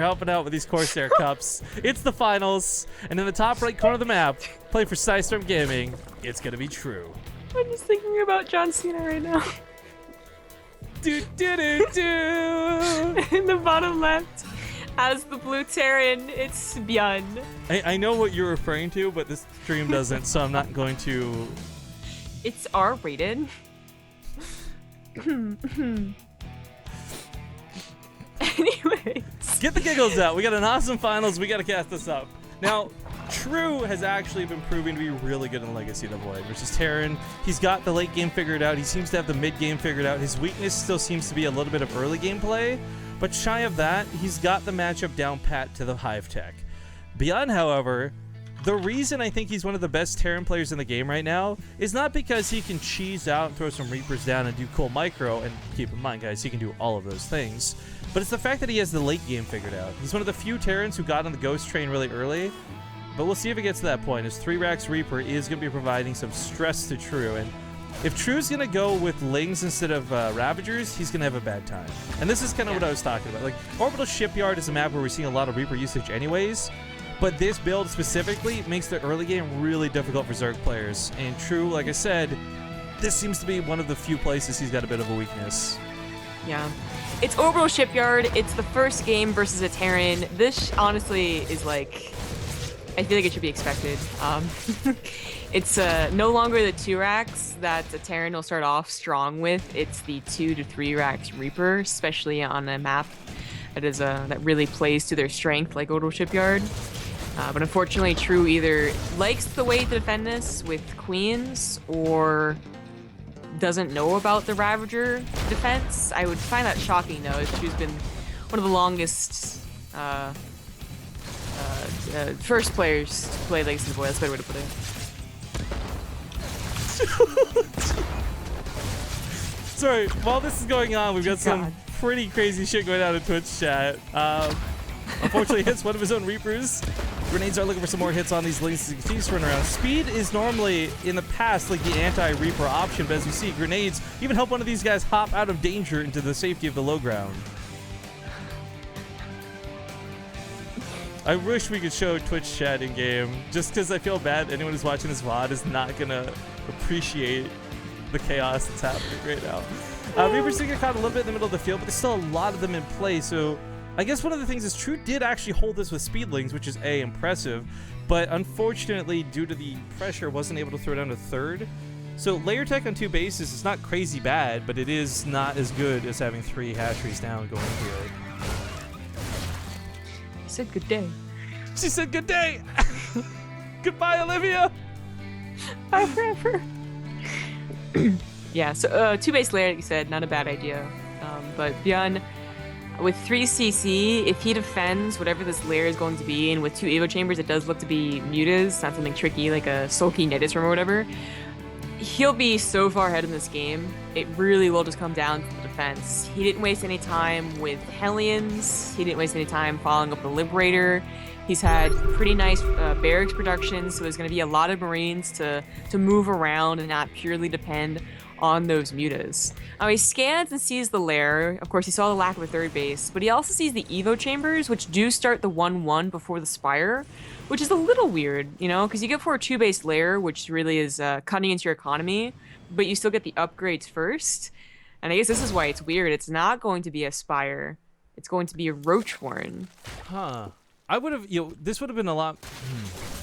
helping out with these Corsair cups. It's the finals, and in the top right corner of the map, playing for Storm Gaming, it's gonna be true. I'm just thinking about John Cena right now. Do do do do. In the bottom left, as the blue Terran, it's ByuN. I know what you're referring to, but this stream doesn't, so I'm not going to. It's R-rated. Anyways. Get the giggles out. We got an awesome finals. We got to cast this up. Now, True has actually been proving to be really good in Legacy of the Void versus Terran. He's got the late game figured out. He seems to have the mid game figured out. His weakness still seems to be a little bit of early game play, but shy of that, he's got the matchup down pat to the hive tech. ByuN, however, the reason I think he's one of the best Terran players in the game right now is not because he can cheese out and throw some Reapers down and do cool micro, and keep in mind, guys, he can do all of those things, but it's the fact that he has the late game figured out. He's one of the few Terrans who got on the Ghost train really early, but we'll see if it gets to that point, as 3 racks Reaper is going to be providing some stress to True, and if True's going to go with Lings instead of Ravagers, he's going to have a bad time. And this is kind of what I was talking about. Like, Orbital Shipyard is a map where we're seeing a lot of Reaper usage anyways, but this build specifically makes the early game really difficult for Zerg players. And True, like I said, this seems to be one of the few places he's got a bit of a weakness. Yeah. It's Orbital Shipyard. It's the first game versus a Terran. This honestly is like, I feel like it should be expected. It's no longer the 2 racks that the Terran will start off strong with. It's the 2 to 3 racks Reaper, especially on a map that is that really plays to their strength, like Orbital Shipyard. But unfortunately, True either likes the way to defend this with Queens or doesn't know about the Ravager defense. I would find that shocking, though, as True's been one of the longest first players to play Legacy of the Void. That's a better way to put it. Sorry, while this is going on, we've got some pretty crazy shit going on in Twitch chat. Unfortunately, hits one of his own Reapers. Grenades are looking for some more hits on these Lings as he continues to run around. Speed is normally, in the past, like the anti-Reaper option, but as you see, grenades even help one of these guys hop out of danger into the safety of the low ground. I wish we could show Twitch chat in game, just because I feel bad anyone who's watching this VOD is not going to appreciate the chaos that's happening right now. Reapers do get caught a little bit in the middle of the field, but there's still a lot of them in play, so I guess one of the things is True did actually hold this with Speedlings, which is impressive, but unfortunately, due to the pressure, wasn't able to throw down to 3rd. So layer tech on 2 bases is not crazy bad, but it is not as good as having 3 hatcheries down going here. She said good day. She said good day! Goodbye, Olivia! Bye forever. Yeah, so 2 base layer, like you said, not a bad idea. But ByuN, with 3 CC, if he defends whatever this layer is going to be, and with 2 Evo Chambers, it does look to be Mutas, not something tricky like a Sulky Nidus or whatever, he'll be so far ahead in this game. It really will just come down to the defense. He didn't waste any time with Hellions. He didn't waste any time following up the Liberator. He's had pretty nice barracks production, so there's going to be a lot of Marines to move around and not purely depend on those Mutas. Now he scans and sees the lair. Of course, he saw the lack of a 3rd base, but he also sees the Evo Chambers, which do start the 1-1 before the Spire, which is a little weird, you know, because you get for a 2-base lair, which really is cutting into your economy, but you still get the upgrades first. And I guess this is why it's weird. It's not going to be a Spire. It's going to be a Roachhorn. Huh. I would have, this would have been a lot,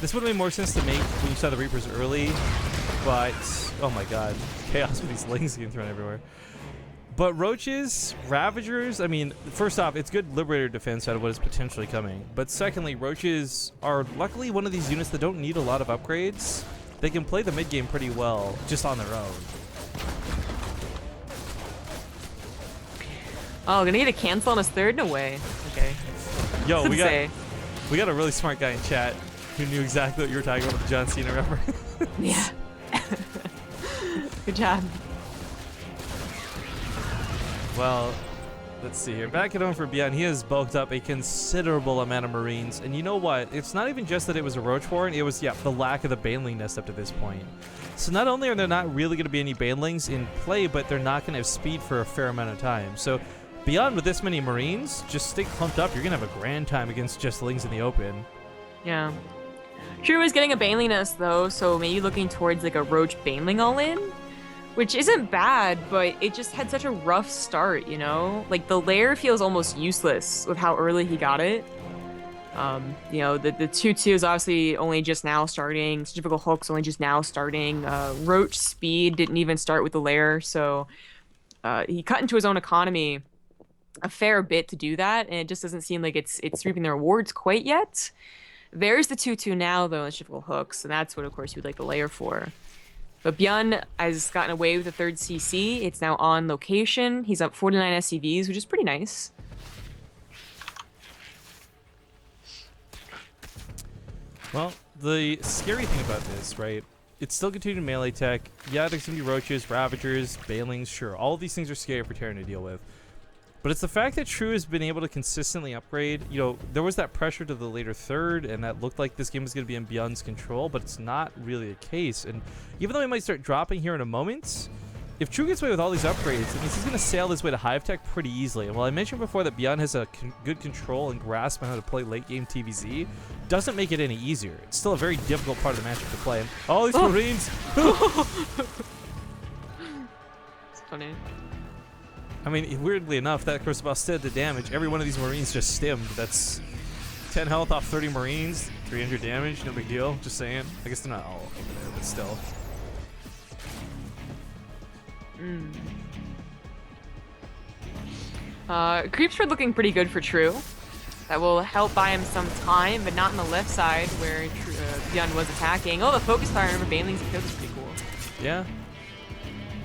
this would have made more sense to make when you saw the Reapers early, but, oh my god, chaos with these Lings getting thrown everywhere. But Roaches, Ravagers, I mean, first off, it's good Liberator defense out of what is potentially coming, but secondly, Roaches are luckily one of these units that don't need a lot of upgrades. They can play the mid game pretty well, just on their own. Oh, gonna get a cancel on his 3rd? No way. Okay. Yo, we got a really smart guy in chat who knew exactly what you were talking about with the John Cena reference. Yeah. Good job. Well, let's see here. Back at home for ByuN, he has bulked up a considerable amount of Marines. And you know what? It's not even just that it was a Roachhorn, it was, the lack of the Baneling nest up to this point. So not only are there not really going to be any Banelings in play, but they're not going to have speed for a fair amount of time. So ByuN with this many Marines, just stay clumped up. You're gonna have a grand time against just Lings in the open. Yeah. True is getting a Baneling nest though, so maybe looking towards like a Roach Baneling all-in, which isn't bad, but it just had such a rough start, you know? Like the lair feels almost useless with how early he got it. You know, the 2-2 is obviously only just now starting. Centrifugal Hook's only just now starting. Roach Speed didn't even start with the lair, so he cut into his own economy a fair bit to do that, and it just doesn't seem like it's reaping the rewards quite yet. There's the 2-2 now, though, in Centrifugal Hooks, and that's what, of course, you would like the lair for. But ByuN has gotten away with the 3rd CC. It's now on location. He's up 49 SCVs, which is pretty nice. Well, the scary thing about this, right? It's still continuing melee tech. Yeah, there's gonna be Roaches, Ravagers, Banelings, sure. All of these things are scary for Terran to deal with. But it's the fact that True has been able to consistently upgrade. You know, there was that pressure to the later 3rd, and that looked like this game was going to be in ByuN's control, but it's not really the case. And even though he might start dropping here in a moment, if True gets away with all these upgrades, it means he's going to sail his way to hive tech pretty easily. And while I mentioned before that ByuN has a good control and grasp on how to play late game TVZ, doesn't make it any easier. It's still a very difficult part of the matchup to play. And all these Marines! It's funny. I mean, weirdly enough, that Crucible did the damage. Every one of these Marines just stimmed. That's 10 health off 30 Marines, 300 damage, no big deal. Just saying. I guess they're not all over there, but still. Creeps are looking pretty good for True. That will help buy him some time, but not on the left side where ByuN was attacking. Oh, the focus fire over Banelings and kills is pretty cool. Yeah.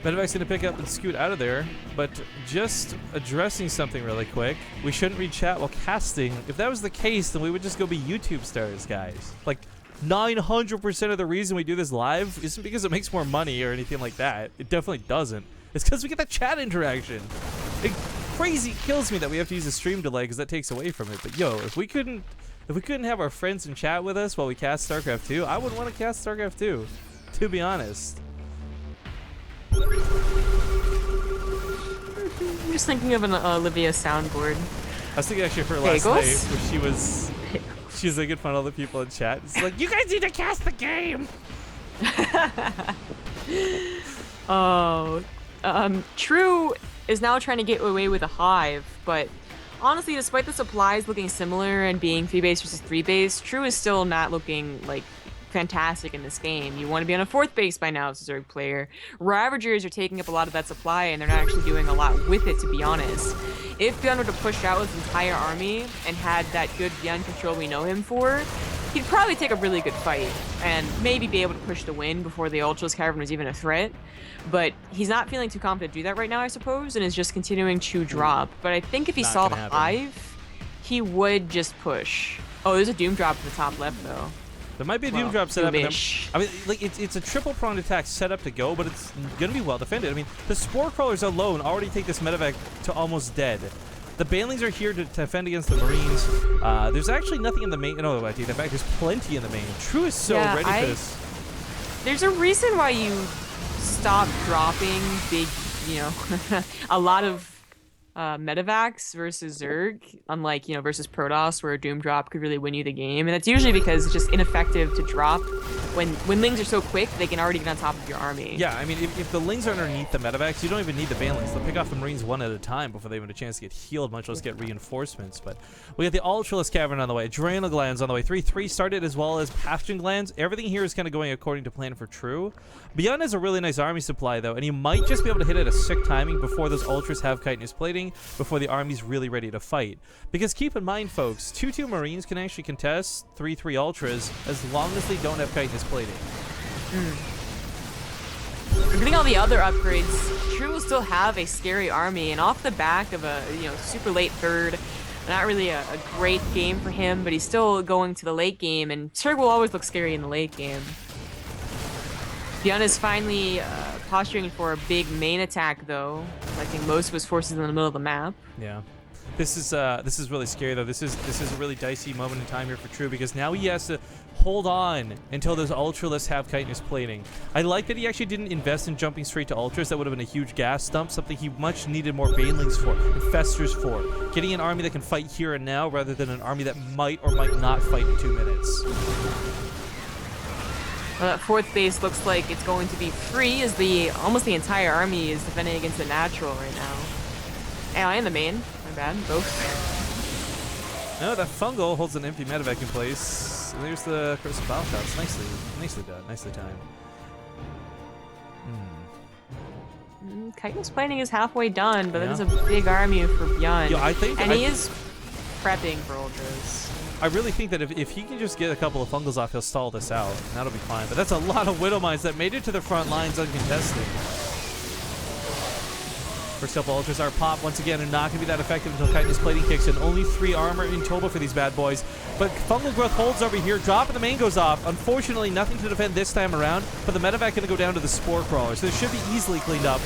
Medevac's gonna pick up and scoot out of there, but just addressing something really quick. We shouldn't read chat while casting. If that was the case, then we would just go be YouTube stars, guys. Like, 900% of the reason we do this live isn't because it makes more money or anything like that. It definitely doesn't. It's because we get that chat interaction. It crazy kills me that we have to use a stream delay because that takes away from it. But yo, if we couldn't have our friends in chat with us while we cast StarCraft 2, I wouldn't want to cast StarCraft 2, to be honest. I'm just thinking of an Olivia soundboard. I was thinking actually of her last night where she was making fun of other people in chat. It's like, you guys need to cast the game. True is now trying to get away with a hive, but honestly, despite the supplies looking similar and being 3-base versus 3-base, True is still not looking like fantastic in this game. You want to be on a 4th base by now as a Zerg player. Ravagers are taking up a lot of that supply, and they're not actually doing a lot with it, to be honest. If ByuN were to push out his entire army and had that good ByuN control we know him for, he'd probably take a really good fight and maybe be able to push the win before the Ultras Cavern was even a threat. But he's not feeling too confident to do that right now, I suppose, and is just continuing to drop. But I think if he saw the hive, he would just push. Oh, there's a Doom drop in the top left, though. There might be a Doom drop set up. I mean, like it's a triple pronged attack set up to go, but it's gonna be well defended. I mean, the Spore Crawlers alone already take this medevac to almost dead. The Banelings are here to defend against the Marines. There's actually nothing in the main. No, I take that back. There's plenty in the main. True is so ready for this. There's a reason why you stop dropping big, you know, a lot of medevacs versus Zerg, unlike, you know, versus Protoss, where a Doom drop could really win you the game. And that's usually because it's just ineffective to drop. When Lings are so quick, they can already get on top of your army. Yeah, I mean, if the Lings are underneath the medevacs, you don't even need the Banelings. They'll pick off the Marines one at a time before they even have a chance to get healed, much less get reinforcements. But we got the Ultralisk Cavern on the way, Adrenal Glands on the way, 3-3 started, as well as Pathogen Glands. Everything here is kind of going according to plan for True. ByuN has a really nice army supply, though, and he might just be able to hit it at a sick timing before those Ultras have chitinous plating, before the army's really ready to fight. Because keep in mind, folks, 2-2 Marines can actually contest 3-3 Ultras as long as they don't have chitinous plating. Getting all the other upgrades, True will still have a scary army, and off the back of a, you know, super late 3rd, not really a great game for him, but he's still going to the late game, and Zerg will always look scary in the late game. ByuN is finally posturing for a big main attack, though, collecting most of his forces in the middle of the map. Yeah. This is really scary though. This is a really dicey moment in time here for True, because now he has to hold on until those Ultralists have chitinous plating. I like that he actually didn't invest in jumping straight to Ultras. That would have been a huge gas dump, something he much needed more Banelings for, Infestors for. Getting an army that can fight here and now rather than an army that might or might not fight in 2 minutes. Well, that fourth base looks like it's going to be free, as almost the entire army is defending against the natural right now. And the main. My bad. Both. No, that fungal holds an empty medevac in place. And there's the Corsair battle shots. Nicely done. Nicely timed. Chitinous plating is halfway done, but that is a big army for ByuN. Yo, I think, and he is prepping for ultras. I really think that if he can just get a couple of fungals off, he'll stall this out, and that'll be fine. But that's a lot of Widow Mines that made it to the front lines uncontested. First couple ultras are popped once again, and not going to be that effective until chitinous plating kicks in. Only 3 armor in total for these bad boys. But fungal growth holds over here. Drop of the main goes off. Unfortunately, nothing to defend this time around, but the medevac going to go down to the spore crawler, so it should be easily cleaned up.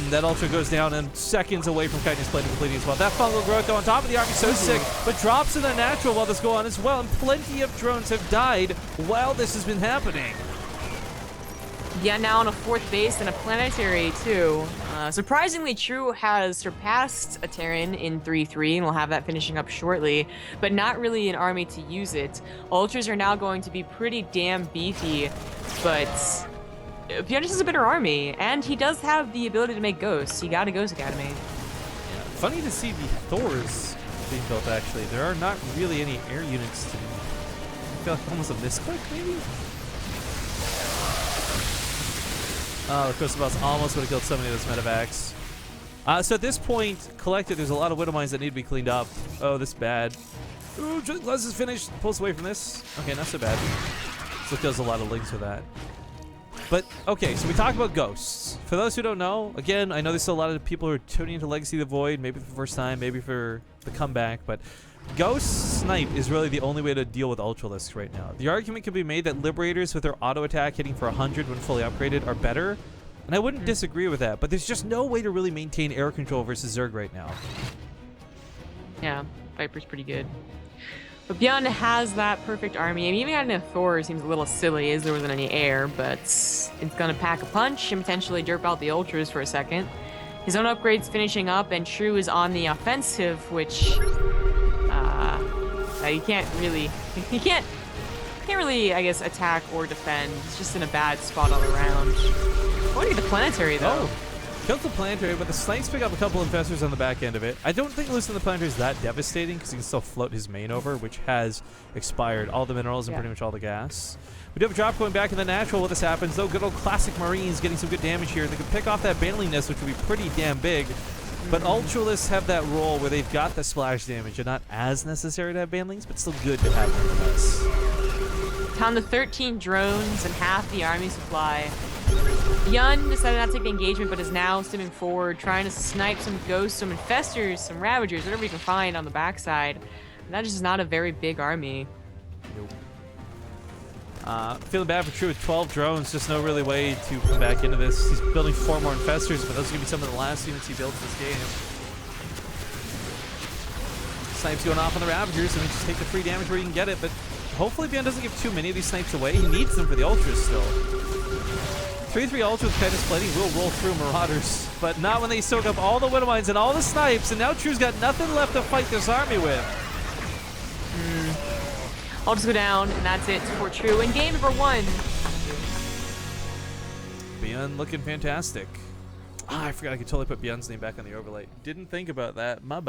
That ultra goes down and seconds away from chitinous plating completing as well. That fungal growth though on top of the army, so sick, but drops in the natural while this goes on as well, and plenty of drones have died while this has been happening. Yeah, now on a 4th base and a planetary too. Surprisingly, True has surpassed a Terran in 3-3, and we'll have that finishing up shortly, but not really an army to use it. Ultras are now going to be pretty damn beefy, but ByuN is a better army, and he does have the ability to make ghosts. He got a Ghost Academy. Yeah, funny to see the Thors being built, actually. There are not really any air units to... I feel like almost a misclick, maybe? Oh, the Crystal Boss almost would have killed so many of those medevacs. So at this point, collected, there's a lot of Widow Mines that need to be cleaned up. Oh, this is bad. Ooh, Glass is finished. Pulls away from this. Okay, not so bad. Still kills a lot of links with that. But, okay, so we talked about ghosts. For those who don't know, again, I know there's still a lot of people who are tuning into Legacy of the Void, maybe for the first time, maybe for the comeback, but Ghost Snipe is really the only way to deal with Ultralisks right now. The argument can be made that Liberators with their auto attack hitting for 100 when fully upgraded are better, and I wouldn't disagree with that, but there's just no way to really maintain air control versus Zerg right now. Yeah, Viper's pretty good. But ByuN has that perfect army. I mean, even adding a Thor seems a little silly as there wasn't any air, but it's going to pack a punch and potentially derp out the Ultras for a second. His own upgrade's finishing up, and True is on the offensive, which you can't really, I guess, attack or defend. It's just in a bad spot all around. Going to get the planetary, though. Oh, kills the planetary, but the snipes pick up a couple infestors on the back end of it. I don't think losing the planetary is that devastating because he can still float his main over, which has expired. All the minerals and pretty much all the gas. We do have a drop going back in the natural when this happens, though. Good old classic Marines getting some good damage here. They can pick off that Baneling nest, which would be pretty damn big. But Ultralists have that role where they've got the splash damage and not as necessary to have Banelings, but still good to have nonetheless. Down to 13 drones and half the army supply. ByuN decided not to take the engagement, but is now stimming forward, trying to snipe some ghosts, some infestors, some ravagers, whatever you can find on the backside. And that just is not a very big army. Nope. Feeling bad for True with 12 drones, just no really way to come back into this. He's building 4 more infestors, but those are going to be some of the last units he builds this game. Snipes going off on the Ravagers, and we just take the free damage where you can get it, but hopefully ByuN doesn't give too many of these snipes away. He needs them for the Ultras still. 3-3 Ultra with chitinous plating will roll through Marauders, but not when they soak up all the Widow Mines and all the snipes, and now True's got nothing left to fight this army with. I'll just go down, and that's it for True in game number 1. ByuN looking fantastic. I forgot I could totally put ByuN's name back on the overlay. Didn't think about that. My bad.